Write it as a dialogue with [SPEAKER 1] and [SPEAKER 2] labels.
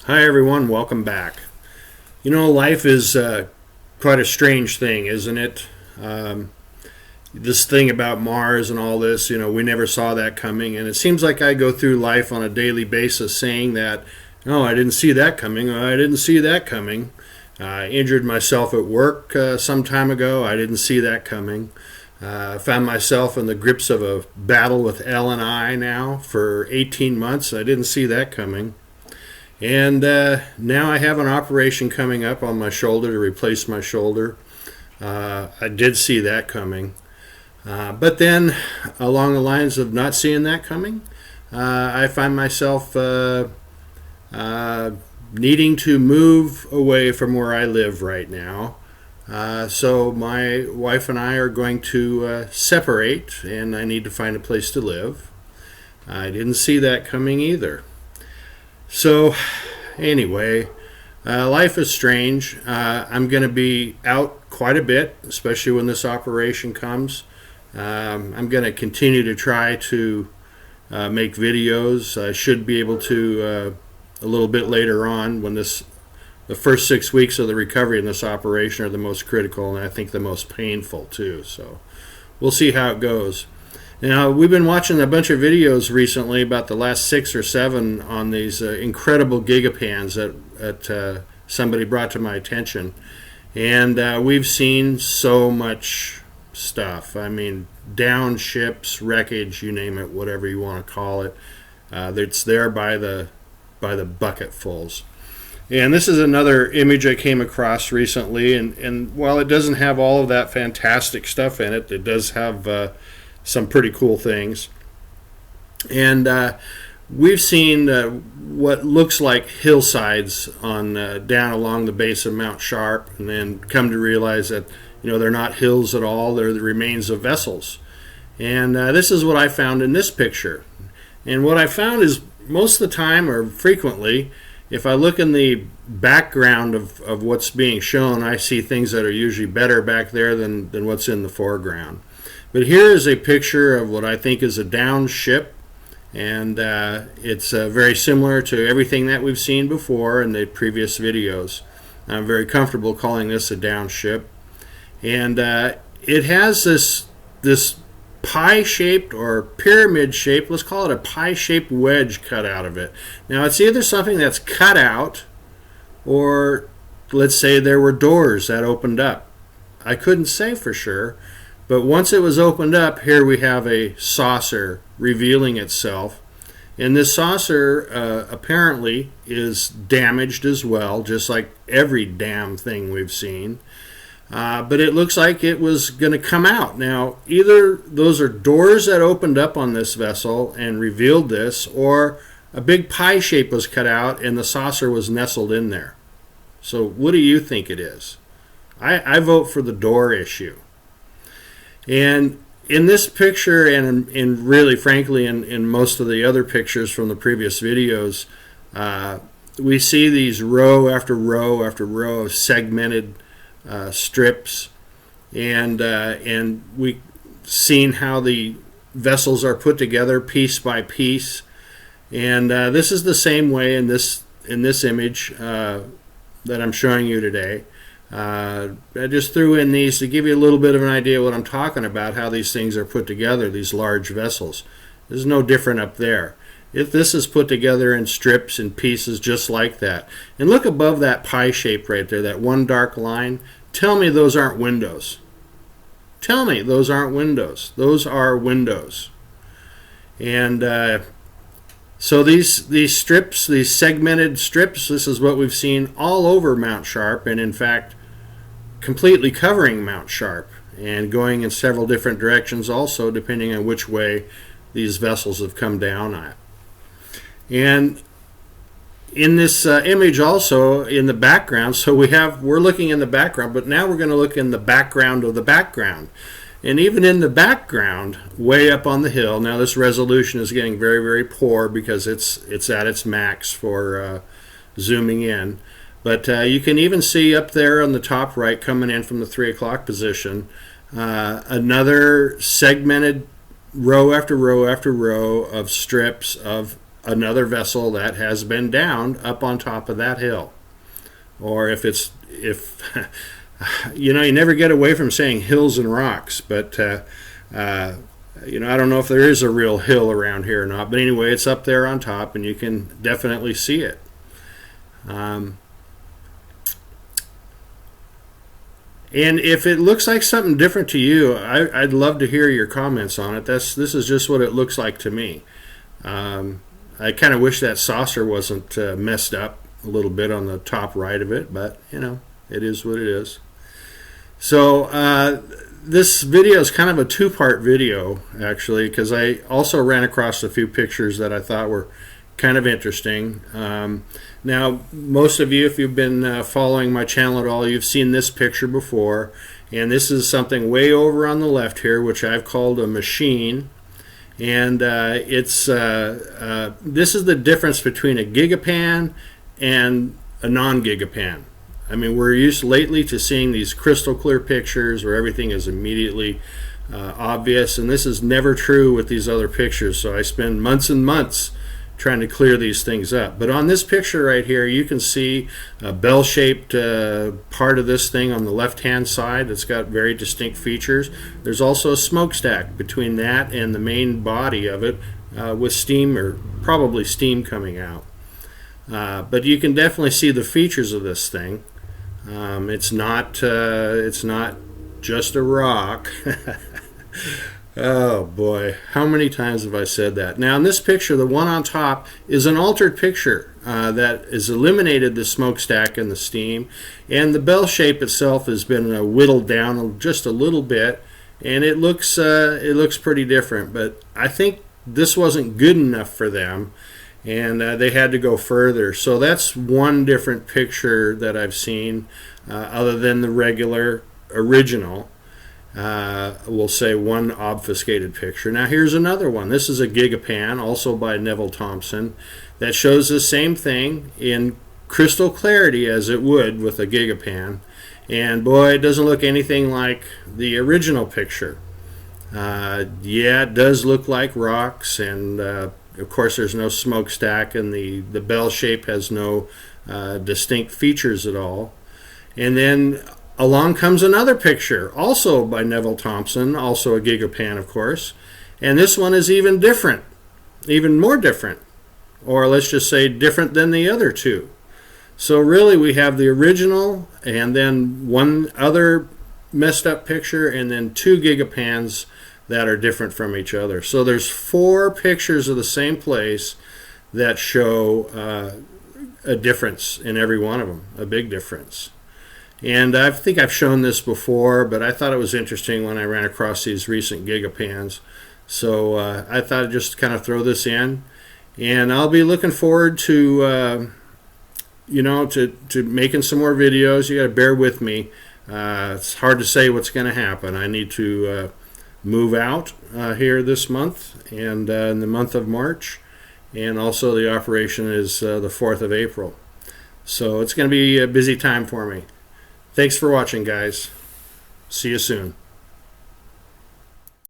[SPEAKER 1] Hi everyone, welcome back. You know, life is quite a strange thing, isn't it? This thing about Mars and all this, we never saw that coming, and it seems like I go through life on a daily basis saying that, oh, I didn't see that coming, oh, I didn't see that coming. I injured myself at work some time ago, I didn't see that coming. Found myself in the grips of a battle with L&I now for 18 months, I didn't see that coming. And now I have an operation coming up on my shoulder to replace my shoulder. I did see that coming. But then, along the lines of not seeing that coming, I find myself needing to move away from where I live right now. So my wife and I are going to separate, and I need to find a place to live. I didn't see that coming either. So, anyway, life is strange. I'm going to be out quite a bit, especially when this operation comes. I'm going to continue to try to make videos. I should be able to a little bit later on when the first 6 weeks of the recovery in this operation are the most critical and I think the most painful too. So, we'll see how it goes. Now, we've been watching a bunch of videos recently about the last 6 or 7 on these incredible gigapans that somebody brought to my attention. And we've seen so much stuff. I mean, down ships, wreckage, you name it, whatever you want to call it. It's there by the bucketfuls. And this is another image I came across recently. And while it doesn't have all of that fantastic stuff in it, it does have some pretty cool things. And we've seen what looks like hillsides on down along the base of Mount Sharp, and then come to realize that they're not hills at all, they're the remains of vessels. And this is what I found in this picture. And what I found is most of the time, or frequently, if I look in the background of what's being shown, I see things that are usually better back there than what's in the foreground. But here is a picture of what I think is a downed ship, and it's very similar to everything that we've seen before in the previous videos. I'm very comfortable calling this a downed ship. And it has this pie-shaped or pyramid-shaped, let's call it a pie-shaped wedge cut out of it. Now, it's either something that's cut out, or let's say there were doors that opened up. I couldn't say for sure. But once it was opened up, here we have a saucer revealing itself. And this saucer apparently is damaged as well, just like every damn thing we've seen. But it looks like it was going to come out. Now, either those are doors that opened up on this vessel and revealed this, or a big pie shape was cut out and the saucer was nestled in there. So what do you think it is? I vote for the door issue. And in this picture, and in really frankly in most of the other pictures from the previous videos, we see these row after row after row of segmented strips, and we've seen how the vessels are put together piece by piece. And this is the same way in this image that I'm showing you today. I just threw in these to give you a little bit of an idea of what I'm talking about, how these things are put together, these large vessels. This is no different up there. If this is put together in strips and pieces just like that. And look above that pie shape right there, that one dark line. Tell me those aren't windows. Tell me those aren't windows. Those are windows. And so these strips, these segmented strips, this is what we've seen all over Mount Sharp, and in fact completely covering Mount Sharp and going in several different directions also, depending on which way these vessels have come down at. And in this image also in the background, so we're looking in the background, but now we're going to look in the background of the background. And even in the background, way up on the hill, now this resolution is getting very, very poor because it's at its max for zooming in. But you can even see up there on the top right, coming in from the 3 o'clock position, another segmented row after row after row of strips of another vessel that has been downed up on top of that hill. Or if you know, you never get away from saying hills and rocks, but you know, I don't know if there is a real hill around here or not, but anyway, it's up there on top and you can definitely see it. And if it looks like something different to you, I'd love to hear your comments on it. This is just what it looks like to me. I kind of wish that saucer wasn't messed up a little bit on the top right of it, but you know, it is what it is. So this video is kind of a two-part video, actually, because I also ran across a few pictures that I thought were kind of interesting. Now, most of you, if you've been following my channel at all, you've seen this picture before, and this is something way over on the left here, which I've called a machine. And this is the difference between a gigapan and a non-gigapan. I mean, we're used lately to seeing these crystal clear pictures where everything is immediately obvious, and this is never true with these other pictures, so I spend months and months trying to clear these things up. But on this picture right here, you can see a bell-shaped part of this thing on the left-hand side that's got very distinct features. There's also a smokestack between that and the main body of it with steam, or probably steam, coming out. But you can definitely see the features of this thing. It's not just a rock. Oh boy, how many times have I said that? Now in this picture, the one on top is an altered picture that has eliminated the smokestack and the steam, and the bell shape itself has been whittled down just a little bit, and it looks pretty different. But I think this wasn't good enough for them, and they had to go further. So that's one different picture that I've seen, other than the regular original. We'll say one obfuscated picture. Now here's another one. This is a gigapan, also by Neville Thompson, that shows the same thing in crystal clarity as it would with a gigapan. And boy, it doesn't look anything like the original picture. Yeah, it does look like rocks, and of course there's no smokestack, and the bell shape has no distinct features at all. And then along comes another picture, also by Neville Thompson, also a gigapan, of course, and this one is even different, even more different, or let's just say different than the other two. So really we have the original, and then one other messed up picture, and then two gigapans that are different from each other. So there's four pictures of the same place that show a difference in every one of them, a big difference. And I think I've shown this before, but I thought it was interesting when I ran across these recent gigapans. So I thought I'd just kind of throw this in. And I'll be looking forward to, you know, to making some more videos. You got to bear with me. It's hard to say what's going to happen. I need to move out here this month, and in the month of March. And also the operation is the 4th of April. So it's going to be a busy time for me. Thanks for watching, guys. See you soon.